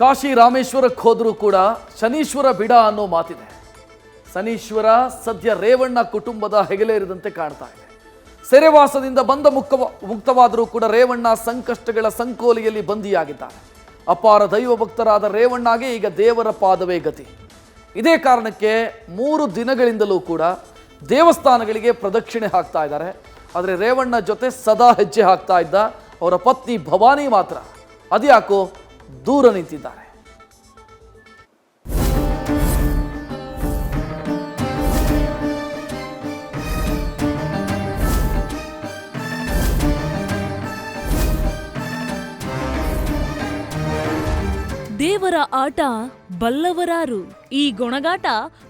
ಕಾಶಿ ರಾಮೇಶ್ವರಕ್ಕೆ ಹೋದರೂ ಕೂಡ ಶನೀಶ್ವರ ಬಿಡ ಅನ್ನೋ ಮಾತಿದೆ. ಶನೀಶ್ವರ ಸದ್ಯ ರೇವಣ್ಣ ಕುಟುಂಬದ ಹೆಗಲೇರಿದಂತೆ ಕಾಣ್ತಾ ಇದೆ. ಸೆರೆವಾಸದಿಂದ ಬಂದ ಮುಕ್ತವಾದರೂ ಕೂಡ ರೇವಣ್ಣ ಸಂಕಷ್ಟಗಳ ಸಂಕೋಲೆಯಲ್ಲಿ ಬಂದಿಯಾಗಿದ್ದಾರೆ. ಅಪಾರ ದೈವ ಭಕ್ತರಾದ ರೇವಣ್ಣಗೆ ಈಗ ದೇವರ ಪಾದವೇ ಗತಿ. ಇದೇ ಕಾರಣಕ್ಕೆ 3 ದಿನಗಳಿಂದಲೂ ಕೂಡ ದೇವಸ್ಥಾನಗಳಿಗೆ ಪ್ರದಕ್ಷಿಣೆ ಹಾಕ್ತಾ ಇದ್ದಾರೆ. ಆದರೆ ರೇವಣ್ಣ ಜೊತೆ ಸದಾ ಹೆಜ್ಜೆ ಹಾಕ್ತಾ ಇದ್ದ ಅವರ ಪತ್ನಿ ಭವಾನಿ ಮಾತ್ರ ಅದ್ಯಾಕೋ ದೂರ ನಿಂತಿದ್ದಾರೆ. ದೇವರ ಆಟ ಬಲ್ಲವರಾರು. ಈ ಗೊಣಗಾಟ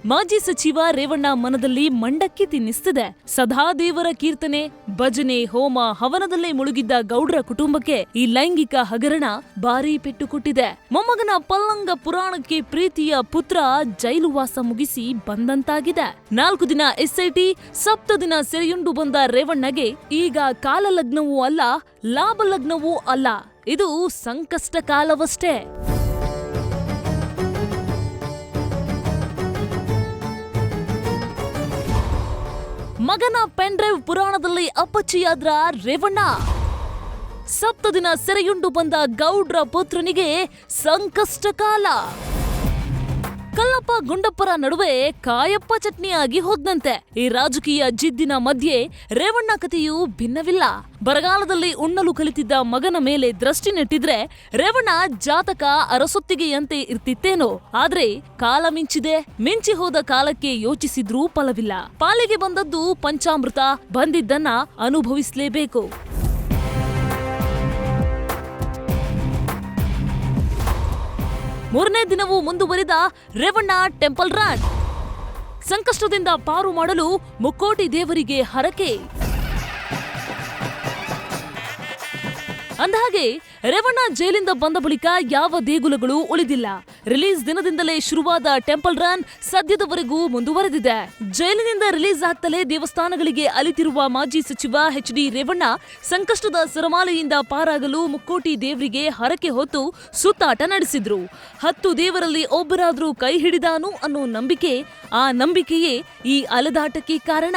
ಮಾಜಿ ಸಚಿವ ರೇವಣ್ಣ ಮನದಲ್ಲಿ ಮಂಡಕ್ಕಿ ತಿನ್ನಿಸ್ತಿದೆ. ಸದಾ ದೇವರ ಕೀರ್ತನೆ, ಭಜನೆ, ಹೋಮ, ಹವನದಲ್ಲೇ ಮುಳುಗಿದ್ದ ಗೌಡ್ರ ಕುಟುಂಬಕ್ಕೆ ಈ ಲೈಂಗಿಕ ಹಗರಣ ಭಾರೀ ಪೆಟ್ಟು ಕೊಟ್ಟಿದೆ. ಮೊಮ್ಮಗನ ಪಲ್ಲಂಗ ಪುರಾಣಕ್ಕೆ ಪ್ರೀತಿಯ ಪುತ್ರ ಜೈಲುವಾಸ ಮುಗಿಸಿ ಬಂದಂತಾಗಿದೆ. 4 ದಿನ ಎಸ್ಐಟಿ, 7 ದಿನ ಸೆರೆಯುಂಡು ಬಂದ ರೇವಣ್ಣಗೆ ಈಗ ಕಾಲಲಗ್ನವೂ ಅಲ್ಲ, ಲಾಭಲಗ್ನವೂ ಅಲ್ಲ, ಇದು ಸಂಕಷ್ಟ ಕಾಲವಷ್ಟೇ. ಮಗನ ಪೆನ್ ಡ್ರೈವ್ ಪುರಾಣದಲ್ಲಿ ಅಪ್ಪಚ್ಚಿಯಾದ್ರ ರೇವಣ್ಣ. 7 ದಿನ ಸೆರೆಯುಂಡು ಬಂದ ಗೌಡ್ರ ಪುತ್ರನಿಗೆ ಸಂಕಷ್ಟ ಕಾಲ. ಕಲ್ಲಪ್ಪ ಗುಂಡಪ್ಪರ ನಡುವೆ ಕಾಯಪ್ಪ ಚಟ್ನಿಯಾಗಿ ಹೋದ್ನಂತೆ. ಈ ರಾಜಕೀಯ ಜಿದ್ದಿನ ಮಧ್ಯೆ ರೇವಣ್ಣ ಕಥೆಯೂ ಭಿನ್ನವಿಲ್ಲ. ಬರಗಾಲದಲ್ಲಿ ಉಣ್ಣಲು ಕಲಿತಿದ್ದ ಮಗನ ಮೇಲೆ ದೃಷ್ಟಿ ನೆಟ್ಟಿದ್ರೆ ರೇವಣ್ಣ ಜಾತಕ ಅರಸೊತ್ತಿಗೆಯಂತೆ ಇರ್ತಿತ್ತೇನೋ. ಆದ್ರೆ ಕಾಲ ಮಿಂಚಿದೆ. ಮಿಂಚಿ ಹೋದ ಕಾಲಕ್ಕೆ ಯೋಚಿಸಿದ್ರೂ ಫಲವಿಲ್ಲ. ಪಾಲಿಗೆ ಬಂದದ್ದು ಪಂಚಾಮೃತ, ಬಂದಿದ್ದನ್ನ ಅನುಭವಿಸಲೇಬೇಕು. ಮೂರನೇ ದಿನವೂ ಮುಂದುವರಿದ ರೇವಣ್ಣ ಟೆಂಪಲ್ ರನ್. ಸಂಕಷ್ಟದಿಂದ ಪಾರು ಮಾಡಲು ಮುಕ್ಕೋಟಿ ದೇವರಿಗೆ ಹರಕೆ. ಅಂದಹಾಗೆ ರೇವಣ್ಣ ಜೈಲಿಂದ ಬಂದ ಬಳಿಕ ಯಾವ ದೇಗುಲಗಳು ಉಳಿದಿಲ್ಲ. ರಿಲೀಸ್ ದಿನದಿಂದಲೇ ಶುರುವಾದ ಟೆಂಪಲ್ ರನ್ ಸದ್ಯದವರೆಗೂ ಮುಂದುವರೆದಿದೆ. ಜೈಲಿನಿಂದ ರಿಲೀಸ್ ಆಗ್ತಲೇ ದೇವಸ್ಥಾನಗಳಿಗೆ ಅಲಿತಿರುವ ಮಾಜಿ ಸಚಿವ ಎಚ್.ಡಿ. ರೇವಣ್ಣ ಸಂಕಷ್ಟದ ಸರಮಾಲೆಯಿಂದ ಪಾರಾಗಲು ಮುಕ್ಕೋಟಿ ದೇವರಿಗೆ ಹರಕೆ ಹೊತ್ತು ಸುತ್ತಾಟ ನಡೆಸಿದ್ರು. 10 ದೇವರಲ್ಲಿ ಒಬ್ಬರಾದ್ರೂ ಕೈ ಹಿಡಿದಾನು ಅನ್ನೋ ನಂಬಿಕೆ, ಆ ನಂಬಿಕೆಯೇ ಈ ಅಲೆದಾಟಕ್ಕೆ ಕಾರಣ.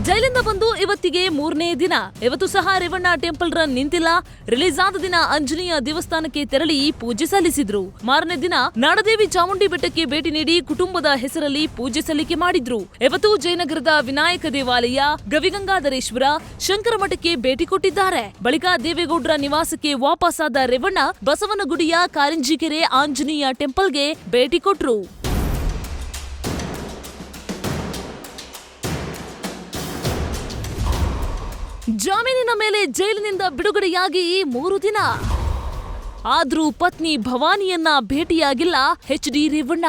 ಜೈಲಿಂದ ಬಂದು ಇವತ್ತಿಗೆ 3ನೇ ದಿನ. ಇವತ್ತು ಸಹ ರೇವಣ್ಣ ಟೆಂಪಲ್ ರನ್ ನಿಂತಿಲ್ಲ. ರಿಲೀಸ್ ಆದ ದಿನ ಆಂಜನೇಯ ದೇವಸ್ಥಾನಕ್ಕೆ ತೆರಳಿ ಪೂಜೆ ಸಲ್ಲಿಸಿದ್ರು. ಮಾರನೇ ದಿನ ನಾಡದೇವಿ ಚಾಮುಂಡಿ ಬೆಟ್ಟಕ್ಕೆ ಭೇಟಿ ನೀಡಿ ಕುಟುಂಬದ ಹೆಸರಲ್ಲಿ ಪೂಜೆ ಸಲ್ಲಿಕೆ ಮಾಡಿದ್ರು. ಇವತ್ತು ಜಯನಗರದ ವಿನಾಯಕ ದೇವಾಲಯ, ಗವಿಗಂಗಾಧರೇಶ್ವರ, ಶಂಕರ ಮಠಕ್ಕೆ ಭೇಟಿ ಕೊಟ್ಟಿದ್ದಾರೆ. ಬಳಿಕ ದೇವೇಗೌಡರ ನಿವಾಸಕ್ಕೆ ವಾಪಸ್ಸಾದ ರೇವಣ್ಣ ಬಸವನಗುಡಿಯ ಕಾರಿಂಜಿಕೆರೆ ಆಂಜನೇಯ ಟೆಂಪಲ್ಗೆ ಭೇಟಿ ಕೊಟ್ರು. ಜಾಮೀನಿನ ಮೇಲೆ ಜೈಲಿನಿಂದ ಬಿಡುಗಡೆಯಾಗಿ 3 ದಿನ. ಆದ್ರೂ ಪತ್ನಿ ಭವಾನಿಯನ್ನ ಭೇಟಿಯಾಗಿಲ್ಲ ಎಚ್.ಡಿ. ರೇವಣ್ಣ.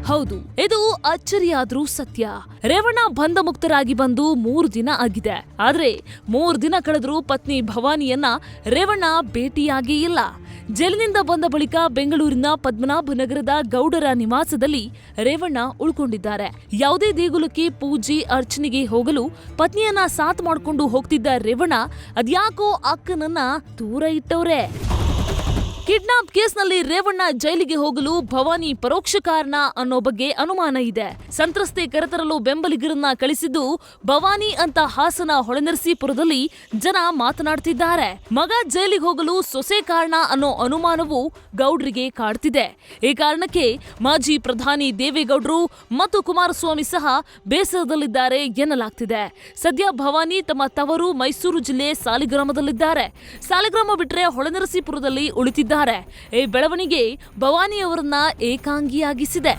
ಹೌದು, ಇದು ಅಚ್ಚರಿಯಾದ್ರೂ ಸತ್ಯ. ರೇವಣ್ಣ ಬಂಧ ಮುಕ್ತರಾಗಿ ಬಂದು 3 ದಿನ ಆಗಿದೆ. ಆದ್ರೆ 3 ದಿನ ಕಳೆದ್ರೂ ಪತ್ನಿ ಭವಾನಿಯನ್ನ ರೇವಣ್ಣ ಭೇಟಿಯಾಗೇ ಇಲ್ಲ. ಜೈಲಿನಿಂದ ಬಂದ ಬಳಿಕ ಬೆಂಗಳೂರಿನ ಪದ್ಮನಾಭನಗರದ ಗೌಡರ ನಿವಾಸದಲ್ಲಿ ರೇವಣ್ಣ ಉಳ್ಕೊಂಡಿದ್ದಾರೆ. ಯಾವುದೇ ದೇಗುಲಕ್ಕೆ ಪೂಜೆ ಅರ್ಚನೆಗೆ ಹೋಗಲು ಪತ್ನಿಯನ್ನ ಸಾಥ್ ಮಾಡ್ಕೊಂಡು ಹೋಗ್ತಿದ್ದ ರೇವಣ್ಣ ಅದ್ಯಾಕೋ ಅಕ್ಕನನ್ನ ದೂರ ಇಟ್ಟವ್ರೆ. ಕಿಡ್ನಾಪ್ ಕೇಸ್ನಲ್ಲಿ ರೇವಣ್ಣ ಜೈಲಿಗೆ ಹೋಗಲು ಭವಾನಿ ಪರೋಕ್ಷ ಕಾರಣ ಅನ್ನೋ ಬಗ್ಗೆ ಅನುಮಾನ ಇದೆ. ಸಂತ್ರಸ್ತೆ ಕರೆತರಲು ಬೆಂಬಲಿಗರನ್ನ ಕಳಿಸಿದ್ದು ಭವಾನಿ ಅಂತ ಹಾಸನ ಹೊಳೆನರಸೀಪುರದಲ್ಲಿ ಜನ ಮಾತನಾಡ್ತಿದ್ದಾರೆ. ಮಗ ಜೈಲಿಗೆ ಹೋಗಲು ಸೊಸೆ ಕಾರಣ ಅನ್ನೋ ಅನುಮಾನವು ಗೌಡ್ರಿಗೆ ಕಾಡ್ತಿದೆ. ಈ ಕಾರಣಕ್ಕೆ ಮಾಜಿ ಪ್ರಧಾನಿ ದೇವೇಗೌಡರು ಮತ್ತು ಕುಮಾರಸ್ವಾಮಿ ಸಹ ಬೇಸರದಲ್ಲಿದ್ದಾರೆ ಎನ್ನಲಾಗ್ತಿದೆ. ಸದ್ಯ ಭವಾನಿ ತಮ್ಮ ತವರು ಮೈಸೂರು ಜಿಲ್ಲೆ ಸಾಲಿಗ್ರಾಮದಲ್ಲಿದ್ದಾರೆ. ಸಾಲಿಗ್ರಾಮ ಬಿಟ್ರೆ ಹೊಳೆನರಸೀಪುರದಲ್ಲಿ ಉಳಿತಿದ್ದಾರೆ. ಈ ಬೆಳವಣಿಗೆ ಭವಾನಿ ಅವರನ್ನ ಏಕಾಂಗಿಯಾಗಿಸಿದೆ.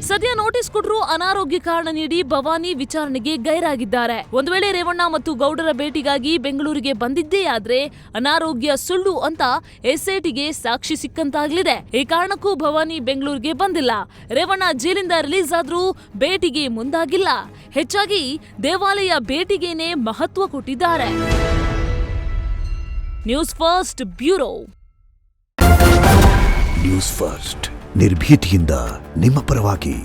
ಸದ್ಯ ನೋಟಿಸ್ ಕೊಟ್ಟರು ಅನಾರೋಗ್ಯ ಕಾರಣ ನೀಡಿ ಭವಾನಿ ವಿಚಾರಣೆಗೆ ಗೈರಾಗಿದ್ದಾರೆ. ಒಂದು ವೇಳೆ ರೇವಣ್ಣ ಮತ್ತು ಗೌಡರ ಭೇಟಿಗಾಗಿ ಬೆಂಗಳೂರಿಗೆ ಬಂದಿದ್ದೇ ಆದ್ರೆ ಅನಾರೋಗ್ಯ ಸುಳ್ಳು ಅಂತ ಎಸ್ಐಟಿಗೆ ಸಾಕ್ಷಿ ಸಿಕ್ಕಂತಾಗಲಿದೆ. ಈ ಕಾರಣಕ್ಕೂ ಭವಾನಿ ಬೆಂಗಳೂರಿಗೆ ಬಂದಿಲ್ಲ. ರೇವಣ್ಣ ಜೈಲಿಂದ ರಿಲೀಸ್ ಆದ್ರೂ ಭೇಟಿಗೆ ಮುಂದಾಗಿಲ್ಲ. ಹೆಚ್ಚಾಗಿ ದೇವಾಲಯ ಭೇಟಿಗೇನೆ ಮಹತ್ವ ಕೊಟ್ಟಿದ್ದಾರೆ. News first bureau. News first ನಿರ್ಭೀತಿಯಿಂದ ನಿಮ್ಮ ಪರವಾಗಿ.